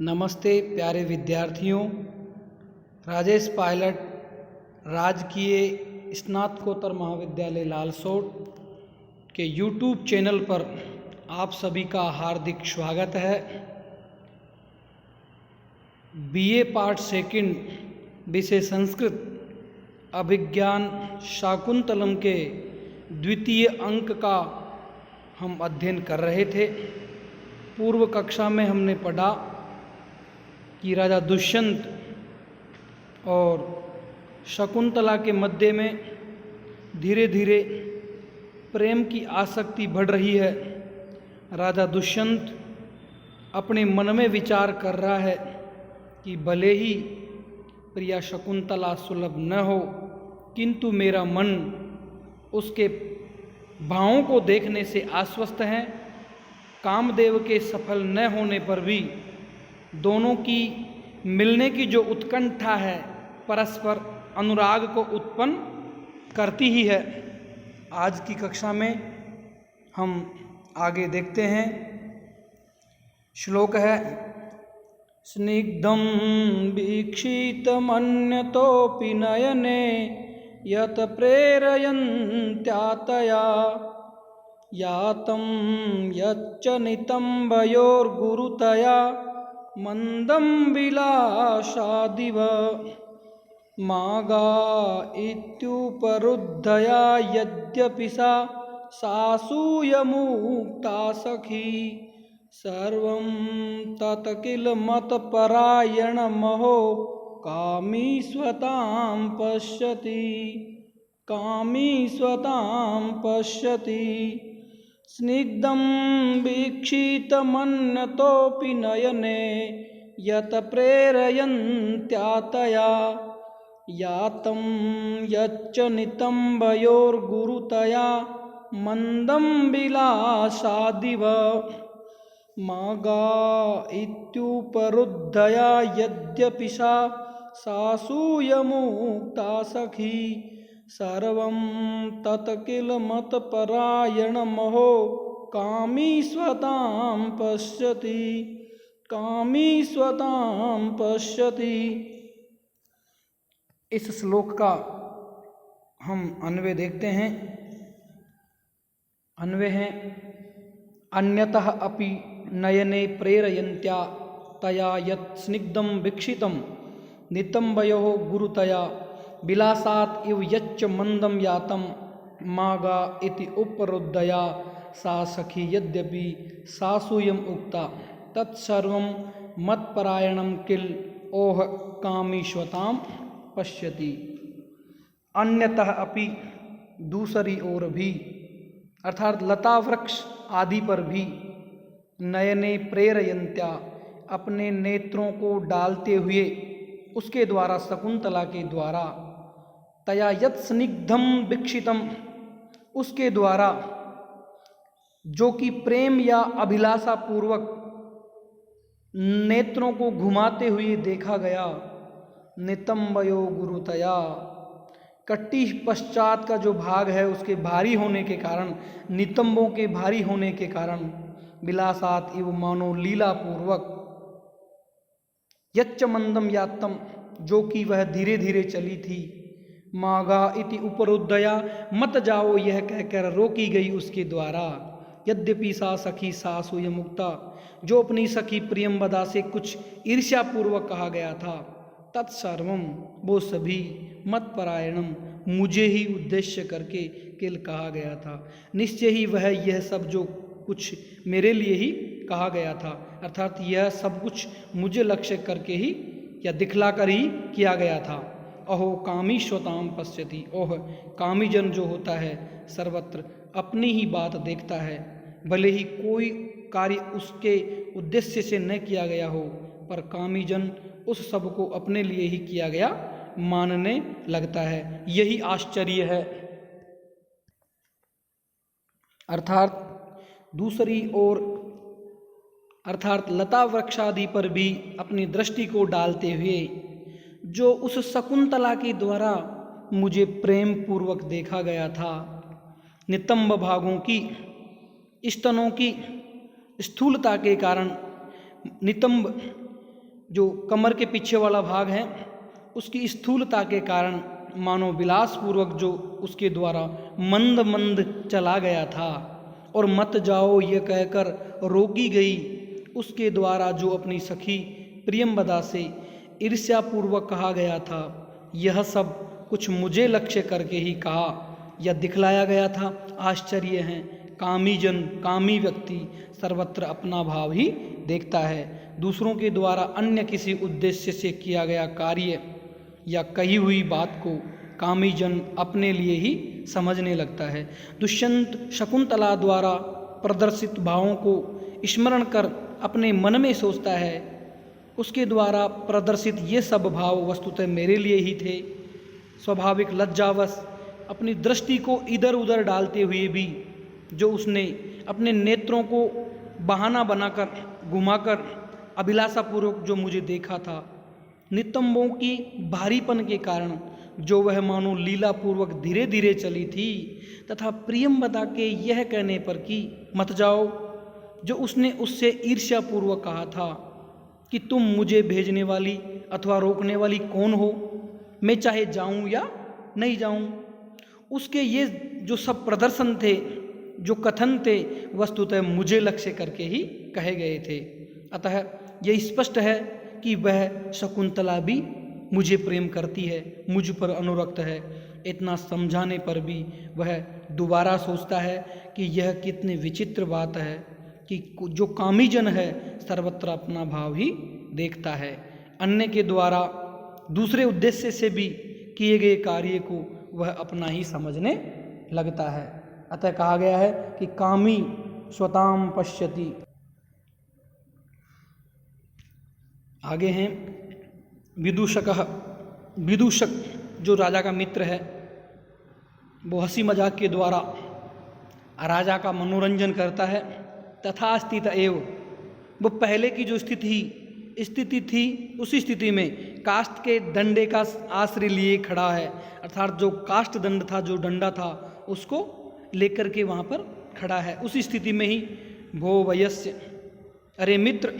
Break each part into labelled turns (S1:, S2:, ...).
S1: नमस्ते प्यारे विद्यार्थियों। राजेश पायलट राजकीय स्नातकोत्तर महाविद्यालय लालसोट के YouTube चैनल पर आप सभी का हार्दिक स्वागत है। BA पार्ट सेकंड विषय संस्कृत अभिज्ञान शाकुंतलम के द्वितीय अंक का हम अध्ययन कर रहे थे। पूर्व कक्षा में हमने पढ़ा कि राजा दुष्यंत और शकुंतला के मध्य में धीरे धीरे प्रेम की आसक्ति बढ़ रही है। राजा दुष्यंत अपने मन में विचार कर रहा है कि भले ही प्रिया शकुंतला सुलभ न हो, किंतु मेरा मन उसके भावों को देखने से आश्वस्त है। कामदेव के सफल न होने पर भी दोनों की मिलने की जो उत्कंठा है परस्पर अनुराग को उत्पन्न करती ही है। आज की कक्षा में हम आगे देखते हैं। श्लोक है स्निग्धं वीक्षितमन्यतोऽपि नयने यत प्रेरयन्त्यातया यातं यच्च नितम्बयोर्गुरुतया मंदं विलासादिव मागा इत्युपरुद्धया यद्यपि सा सासूयमुक्ता सखी सर्वं तत् किल मतपरायणमहो कामी स्वतां पश्यति स्निग्धं वीक्षितमन्यतोऽपि नयने यत प्रेरयन्त्यातया यातं यच्च नितम्बयोर्गुरुतया मंदं विलासादिव मागा इत्युपरुद्धया यद्यपि सा सासूयमुक्ता सखी सर्वं तत् किल मतपरायणमहो कामी स्वतां पश्यति। इस श्लोक का हम अन्वय देखते हैं। अन्वय है अन्यतः अपि नयने प्रेरयन्त्या तया यत् स्निग्धं वीक्षितं नितम्बयोः गुरुतया विलासात् इव यच्च मंदं यातं मागा इति उपरुद्धया सा सखी यद्यपि सासूयम उक्ता तत्सर्वं मत्परायणं किल ओह कामीश्वतां पश्यति। अन्यतः अपि दूसरी ओर भी, अर्थात लता वृक्ष आदि पर भी, नयने प्रेरयन्त्या अपने नेत्रों को डालते हुए उसके द्वारा शकुंतला के द्वारा तया यत् स्निग्धम वीक्षितम उसके द्वारा जो कि प्रेम या अभिलाषा पूर्वक नेत्रों को घुमाते हुए देखा गया, नितंबयो गुरुतया कट्टी पश्चात का जो भाग है उसके भारी होने के कारण, नितंबों के भारी होने के कारण, विलासात इव मानो लीला पूर्वक, यच्च मंदम यातम जो कि वह धीरे धीरे चली थी, मागा इति उपरुद्धया मत जाओ यह कहकर रोकी गई उसके द्वारा, यद्यपि सा सखी सासूय मुक्ता जो अपनी सखी प्रियंवदा से कुछ ईर्ष्या पूर्वक कहा गया था, तत्सर्वम वो सभी मतपरायणम मुझे ही उद्देश्य करके किल कहा गया था। निश्चय ही वह यह सब जो कुछ मेरे लिए ही कहा गया था, अर्थात यह सब कुछ मुझे लक्ष्य करके ही या दिखलाकर ही किया गया था। अहो कामी स्वताम पश्यति, ओह कामी जन जो होता है सर्वत्र अपनी ही बात देखता है, भले ही कोई कार्य उसके उद्देश्य से न किया गया हो, पर कामी जन उस सब को अपने लिए ही किया गया मानने लगता है। यही आश्चर्य है। अर्थात दूसरी ओर, अर्थात लता वृक्षादि पर भी अपनी दृष्टि को डालते हुए जो उस शकुंतला के द्वारा मुझे प्रेम पूर्वक देखा गया था, नितंब भागों की, स्तनों की स्थूलता के कारण नितंब जो कमर के पीछे वाला भाग है उसकी स्थूलता के कारण मानो विलासपूर्वक जो उसके द्वारा मंद मंद चला गया था और मत जाओ ये कहकर रोकी गई उसके द्वारा जो अपनी सखी प्रियंवदा से ईर्ष्यापूर्वक कहा गया था, यह सब कुछ मुझे लक्ष्य करके ही कहा या दिखलाया गया था। आश्चर्य है, कामी जन, कामी व्यक्ति सर्वत्र अपना भाव ही देखता है, दूसरों के द्वारा अन्य किसी उद्देश्य से किया गया कार्य या कही हुई बात को कामी जन अपने लिए ही समझने लगता है। दुष्यंत शकुंतला द्वारा प्रदर्शित भावों को स्मरण कर अपने मन में सोचता है, उसके द्वारा प्रदर्शित ये सब भाव वस्तुतः मेरे लिए ही थे। स्वाभाविक लज्जावश अपनी दृष्टि को इधर उधर डालते हुए भी जो उसने अपने नेत्रों को बहाना बनाकर घुमाकर अभिलाषापूर्वक जो मुझे देखा था, नितंबों की भारीपन के कारण जो वह मानो लीलापूर्वक धीरे धीरे चली थी, तथा प्रियंवदा के यह कहने पर कि मत जाओ, जो उसने उससे ईर्ष्यापूर्वक कहा था कि तुम मुझे भेजने वाली अथवा रोकने वाली कौन हो, मैं चाहे जाऊं या नहीं जाऊं। उसके ये जो सब प्रदर्शन थे, जो कथन थे, वस्तुतः मुझे लक्ष्य करके ही कहे गए थे। अतः यह स्पष्ट है कि वह शकुंतला भी मुझे प्रेम करती है, मुझ पर अनुरक्त है। इतना समझाने पर भी वह दोबारा सोचता है कि यह कितनी विचित्र बात है कि जो कामी जन है सर्वत्र अपना भाव ही देखता है, अन्य के द्वारा दूसरे उद्देश्य से भी किए गए कार्य को वह अपना ही समझने लगता है। अतः कहा गया है कि कामी स्वताम पश्यति। आगे हैं विदूषकः। विदूषक जो राजा का मित्र है, वो हंसी मजाक के द्वारा राजा का मनोरंजन करता है। तथा स्थित एव, वो पहले की जो स्थिति थी उसी स्थिति में काष्ठ के डंडे का आश्रय लिए खड़ा है, अर्थात जो काष्ठ दंड था, जो डंडा था, उसको लेकर के वहाँ पर खड़ा है। उसी स्थिति में ही भो वयस्य, अरे मित्र,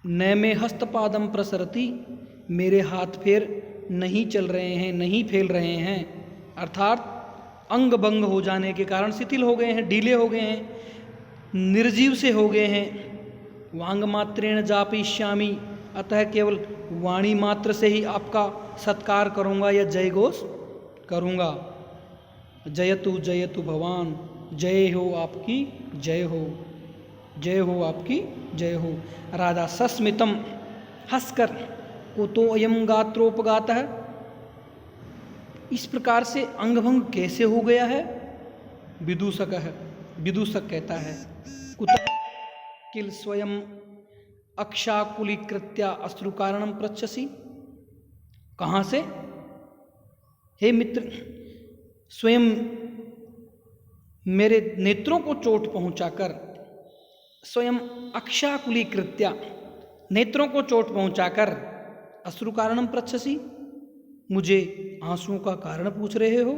S1: न में हस्तपादम प्रसरति, मेरे हाथ पैर नहीं चल रहे हैं, नहीं फैल रहे हैं, अर्थात अंग भंग हो जाने के कारण शिथिल हो गए हैं, ढीले हो गए हैं, निर्जीव से हो गए हैं। वांग मात्रेण जापयिष्यामि, अतः केवल वाणी मात्र से ही आपका सत्कार करूँगा या जय घोष करूँगा। जयतु जयतु भवान, जय हो आपकी, जय हो, जय हो आपकी, जय हो। राजा सस्मितम, हंसकर, कुतो अयम गात्रोपगातः, इस प्रकार से अंगभंग कैसे हो गया है। विदूषक है, विदूषक कहता है, कुतः किल स्वयं अक्षाकुलीकृत्या अश्रु कारणम पृच्छसि, कहाँ से, हे मित्र, स्वयं मेरे नेत्रों को चोट पहुंचाकर, स्वयं अक्षाकुलीकृत्या, नेत्रों को चोट पहुंचाकर, अश्रु कारणम पृच्छसि, मुझे आंसुओं का कारण पूछ रहे हो।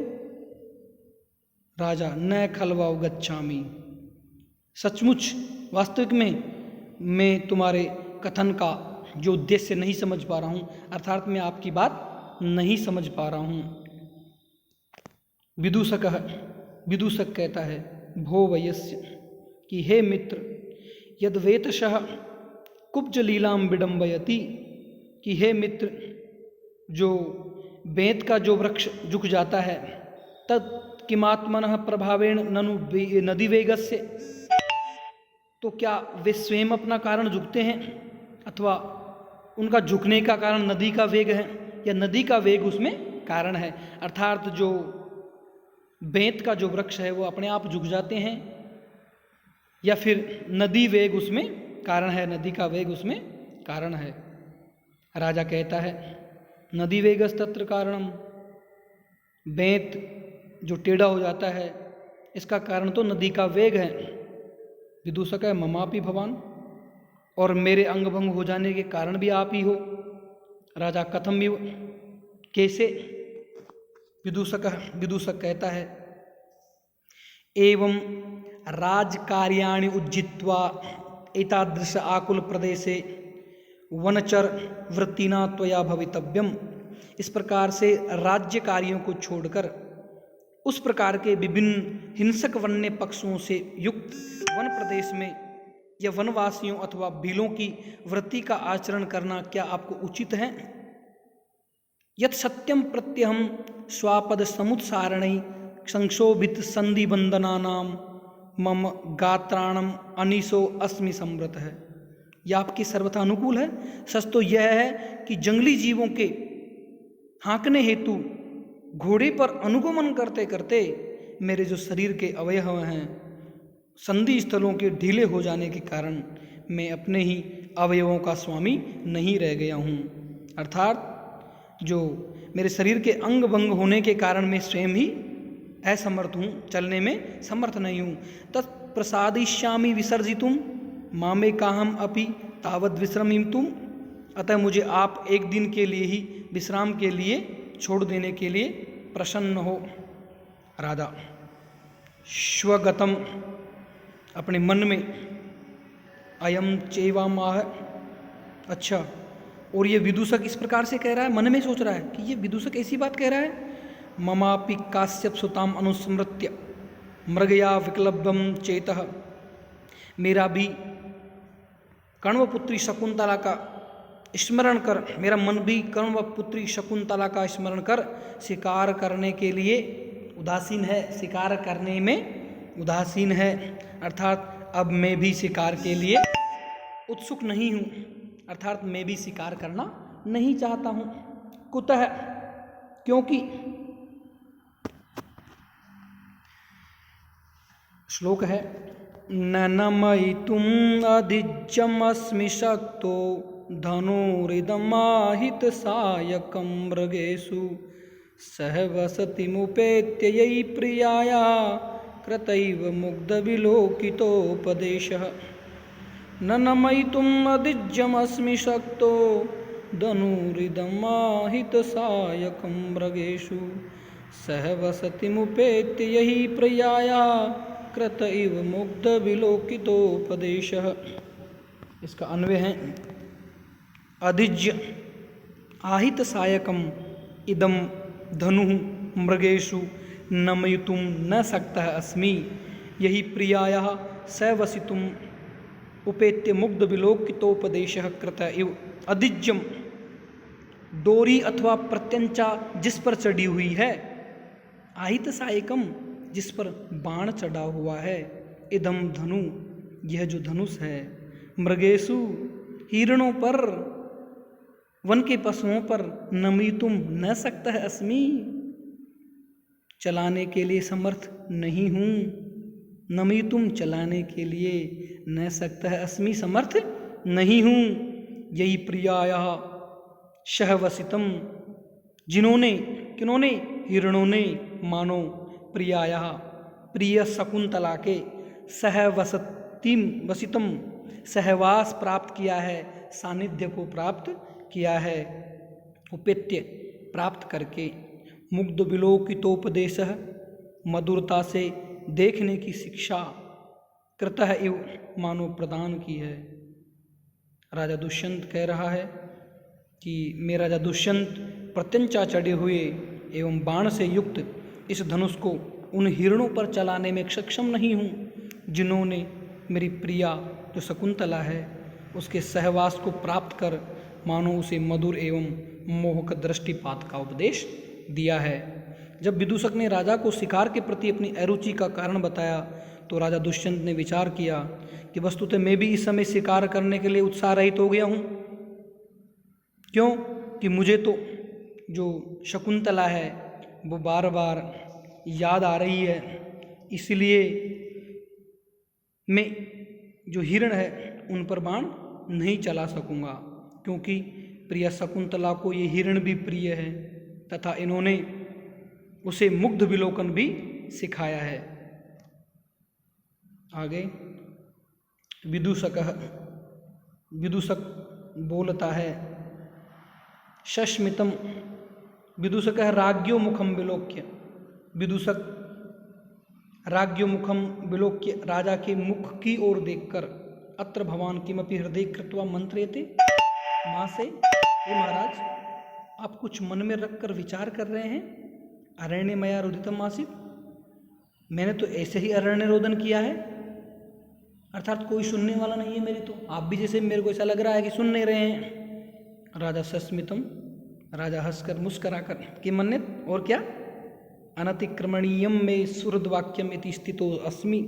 S1: राजा, न खलवा गच्छामि, सचमुच वास्तविक में मैं तुम्हारे कथन का जो उद्देश्य नहीं समझ पा रहा हूँ, अर्थात मैं आपकी बात नहीं समझ पा रहा हूँ। विदूषक कहता है, भो वयस्य, कि हे मित्र, यद वेतशः कुब्ज लीलाम विडम्बयति, कि हे मित्र, जो बेंत का जो वृक्ष झुक जाता है, तत् किमात्मनः प्रभावेण ननु नदी वेगस्य, तो क्या वे स्वयं अपना कारण झुकते हैं, अथवा उनका झुकने का कारण नदी का वेग है, या नदी का वेग उसमें कारण है। अर्थात जो बेंत का जो वृक्ष है वो अपने आप झुक जाते हैं, या फिर नदी वेग उसमें कारण है, नदी का वेग उसमें कारण है। राजा कहता है, नदी वेगस्तत्र कारणम, बेंत जो टेढ़ा हो जाता है इसका कारण तो नदी का वेग है। विदूषक है, ममापि भवान, और मेरे अंग भंग हो जाने के कारण भी आप ही हो। राजा, कथम विव, कैसे। विदूषक कहता है, एवं राजकार्याणि उज्जित्वा एतादृश आकुल प्रदेशे वनचर वृत्तिना त्वया भवितव्यम। इस प्रकार से राज्य कार्यों को छोड़कर उस प्रकार के विभिन्न हिंसक वन्य पक्षों से युक्त वन प्रदेश में या वनवासियों अथवा भीलों की वृत्ति का आचरण करना क्या आपको उचित है? यत् सत्यम प्रत्यहम स्वापद समुत्सारणै संक्षोभित संधि बंधनानाम मम गात्राणम अनिशो अस्मि समृत है। यह आपके सर्वथा अनुकूल है। सच तो यह है कि जंगली जीवों के हाँकने हेतु घोड़े पर अनुगमन करते करते मेरे जो शरीर के अवयव हैं संधि स्थलों के ढीले हो जाने के कारण मैं अपने ही अवयवों का स्वामी नहीं रह गया हूँ। अर्थात जो मेरे शरीर के अंग भंग होने के कारण मैं स्वयं ही असमर्थ हूँ, चलने में समर्थ नहीं हूँ। तत्प्रसादिष्यामि विसर्जितुम मामे काहम अपि तावद विश्रमितुम। अतः मुझे आप एक दिन के लिए ही विश्राम के लिए छोड़ देने के लिए प्रसन्न हो। राजा स्वगतम अपने मन में अयम चैवामाह। अच्छा, और ये विदूषक इस प्रकार से कह रहा है, मन में सोच रहा है कि ये विदूषक ऐसी बात कह रहा है। ममापि काश्यप सुताम अनुस्मृत्य मृगया विक्लब्धम चेतः। मेरा भी कण्व पुत्री शकुंतला का स्मरण कर, मेरा मन भी कण्व पुत्री शकुंतला का स्मरण कर शिकार करने के लिए उदासीन है, शिकार करने में उदासीन है। अर्थात अब मैं भी शिकार के लिए उत्सुक नहीं हूँ, अर्थात मैं भी शिकार करना नहीं चाहता हूँ। कुतः, क्योंकि श्लोक है ननमयितुम अधिज्यमस्मि शक्तो धनुरिदमाहित सायकं मृगेषु सहवसतिमुपेत्य यै प्रियाया कृतैव मुग्धविलोकितोपदेशः। ननमयितुम् अधिज्यमस्मि शक्तो धनुरिदमाहित सायकं मृगेषु सहवसतिमुपेत्य यै प्रियाया कृत इव मुग्ध विलोकितोपदेशः। इसका अन्वय है अधिज्य आहित सायकम इदम धनु मृगेषु नमयितुम न सक्तः अस्मि यही प्रियायाः सवसितुम उपेत्य मुग्ध विलोकितोपदेशः कृत इव। अधिज्यम डोरी अथवा प्रत्यंचा जिस पर चढ़ी हुई है, आहित सायकम जिस पर बाण चढ़ा हुआ है, इदम धनु यह जो धनुष है, मृगेशु हिरणों पर, वन के पशुओं पर, नमितुम न सकता है अस्मि चलाने के लिए समर्थ नहीं हूँ। नमितुम चलाने के लिए न सकता है अस्मि समर्थ नहीं हूँ। यही प्रियाया शहवसितम जिन्होंने, किन्होंने, हिरणों ने, मानो प्रियाया प्रिय शकुंतला के सहवसतिम वसितम सहवास प्राप्त किया है, सानिध्य को प्राप्त किया है, उपेत्य प्राप्त करके, मुग्ध विलोकितोपदेशः मधुरता से देखने की शिक्षा, कृतः इव मानो प्रदान की है। राजा दुष्यंत कह रहा है कि मैं राजा दुष्यंत प्रत्यंचा चढ़े हुए एवं बाण से युक्त इस धनुष को उन हिरणों पर चलाने में सक्षम नहीं हूँ जिन्होंने मेरी प्रिया जो शकुंतला है उसके सहवास को प्राप्त कर मानो उसे मधुर एवं मोहक दृष्टिपात का उपदेश दिया है। जब विदूषक ने राजा को शिकार के प्रति अपनी अरुचि का कारण बताया तो राजा दुष्यंत ने विचार किया कि वस्तुतः मैं भी इस समय शिकार करने के लिए उत्साह रहित हो गया हूँ। क्यों कि मुझे तो जो शकुंतला है वो बार बार याद आ रही है, इसलिए मैं जो हिरण है उन पर बाण नहीं चला सकूंगा, क्योंकि प्रिय शकुंतला को ये हिरण भी प्रिय है तथा इन्होंने उसे मुग्ध विलोकन भी सिखाया है। आगे विदूषक बोलता है शश्मितम, विदूषक राज्ञो मुखम विलोक्य, विदूषक राज्ञो मुखम विलोक्य राजा के मुख की ओर देखकर अत्र भवान किमपि हृदय कृत्वा मंत्रयते, माँ से, हे महाराज, आप कुछ मन में रखकर विचार कर रहे हैं? अरण्य मया रुदितम आसीत, मैंने तो ऐसे ही अरण्य रोदन किया है, अर्थात कोई सुनने वाला नहीं है मेरी। तो आप भी जैसे मेरे को ऐसा लग रहा है कि सुन नहीं रहे हैं। राजा सस्मितम, राजा हंसकर मुस्कराकर कि मन्यत, और क्या? अनतिक्रमणीयम में सुहृद वाक्यम इति स्थितो अस्मि,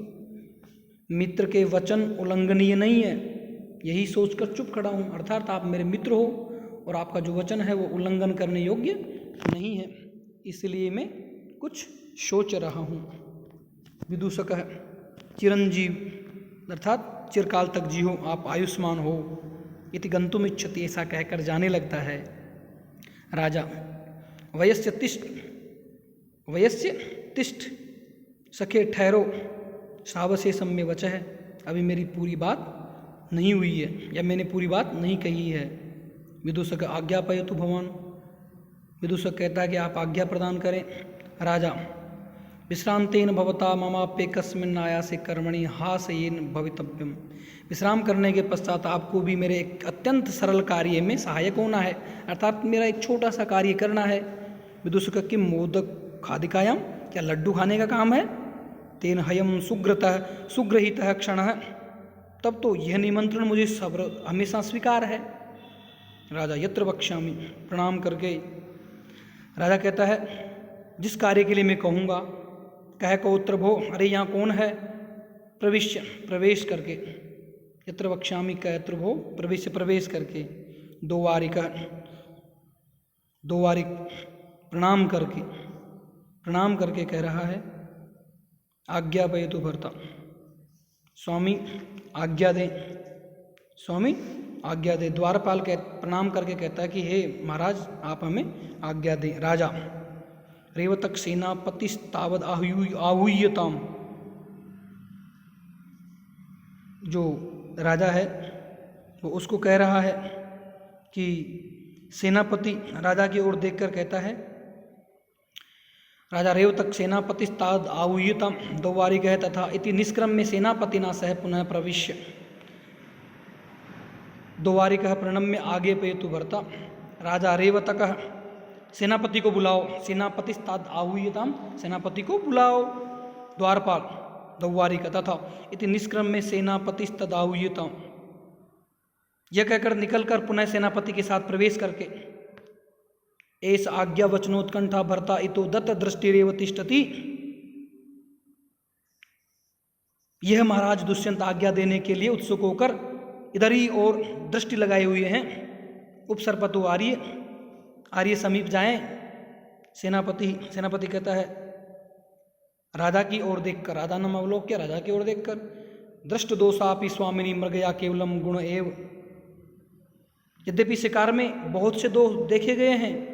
S1: मित्र के वचन उल्लंघनीय नहीं है, यही सोचकर चुप खड़ा हूँ। अर्थात आप मेरे मित्र हो और आपका जो वचन है वो उल्लंघन करने योग्य नहीं है, इसलिए मैं कुछ सोच रहा हूँ। विदूषक है चिरंजीव, अर्थात चिरकाल तक जियो, आप आयुष्मान हो। इति गंतुम इच्छति, ऐसा कहकर जाने लगता है। राजा वयस्य तिष्ठ सखे ठहरो, सावशेषम में वचः है, अभी मेरी पूरी बात नहीं हुई है या मैंने पूरी बात नहीं कही है। विदूषक आज्ञापयतु भवान, विदूषक कहता है कि आप आज्ञा प्रदान करें। राजा विश्रांतेन भवता ममाप्ये कस्मिन् आयासे कर्मणि हासयेन भवितव्यम, विश्राम करने के पश्चात आपको भी मेरे एक अत्यंत सरल कार्य में सहायक होना है, अर्थात मेरा एक छोटा सा कार्य करना है। विदूषक कि मोदक खादिकायाम, क्या लड्डू खाने का काम है? तेन हयम सुग्रहितः क्षणः, तब तो यह निमंत्रण मुझे सब्र हमेशा स्वीकार है। राजा यत्र वक्ष्यामि, प्रणाम करके राजा कहता है जिस कार्य के लिए मैं कहूँगा, कह को उत्तर भो, अरे यहाँ कौन है? प्रवेश करके, यत्र वक्ष्यामि कह यत्र भो, प्रवेश करके, दो वारिक प्रणाम करके कह रहा है आज्ञापयतु भर्ता, स्वामी आज्ञा दें, स्वामी आज्ञा दे। द्वारपाल प्रणाम करके कहता है कि हे महाराज आप हमें आज्ञा दें। राजा रेवतक सेनापतिस्तावद आहूयताम, जो राजा है वो उसको कह रहा है कि सेनापति राजा की ओर देखकर कहता है, राजा रेवतक सेनापतिस्तावद आहूयताम द्वारिक है तथा इति निष्क्रम में सेनापतिना सह पुनः प्रविश्य, द्वारिक प्रणम्य आगे पेतु भर्ता। राजा रेवतक सेनापति को बुलाओ, सेनापतिस्ताद आहूयताम, सेनापति को बुलाओ। द्वारपाल द्वारिक तथा इति निष्क्रम में सेनापतिस्तद आहूयताम, यह कहकर निकलकर पुनः सेनापति के साथ प्रवेश करके एस आज्ञा वचनोत्कंठा भर्ता इतो दत्त दृष्टिरेव तिष्ठति, यह महाराज दुष्यंत आज्ञा देने के लिए उत्सुक होकर इधर ही और दृष्टि लगाए हुए हैं। उपसर्पतो आर्य समीप जाएं। सेनापति कहता है राजा की ओर देखकर, राजा नाम अवलोक्य, राजा की ओर देखकर, दृष्ट दोषापि स्वामिनी मृगया केवलम गुण एव, यद्यपि शिकार में बहुत से दोष देखे गए हैं,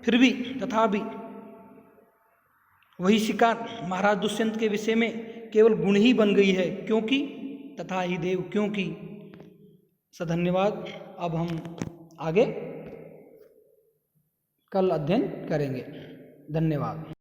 S1: फिर भी तथापि वही शिकार महाराज दुष्यंत के विषय में केवल गुण ही बन गई है, क्योंकि तथा ही देव, क्योंकि। धन्यवाद। अब हम आगे कल अध्ययन करेंगे। धन्यवाद।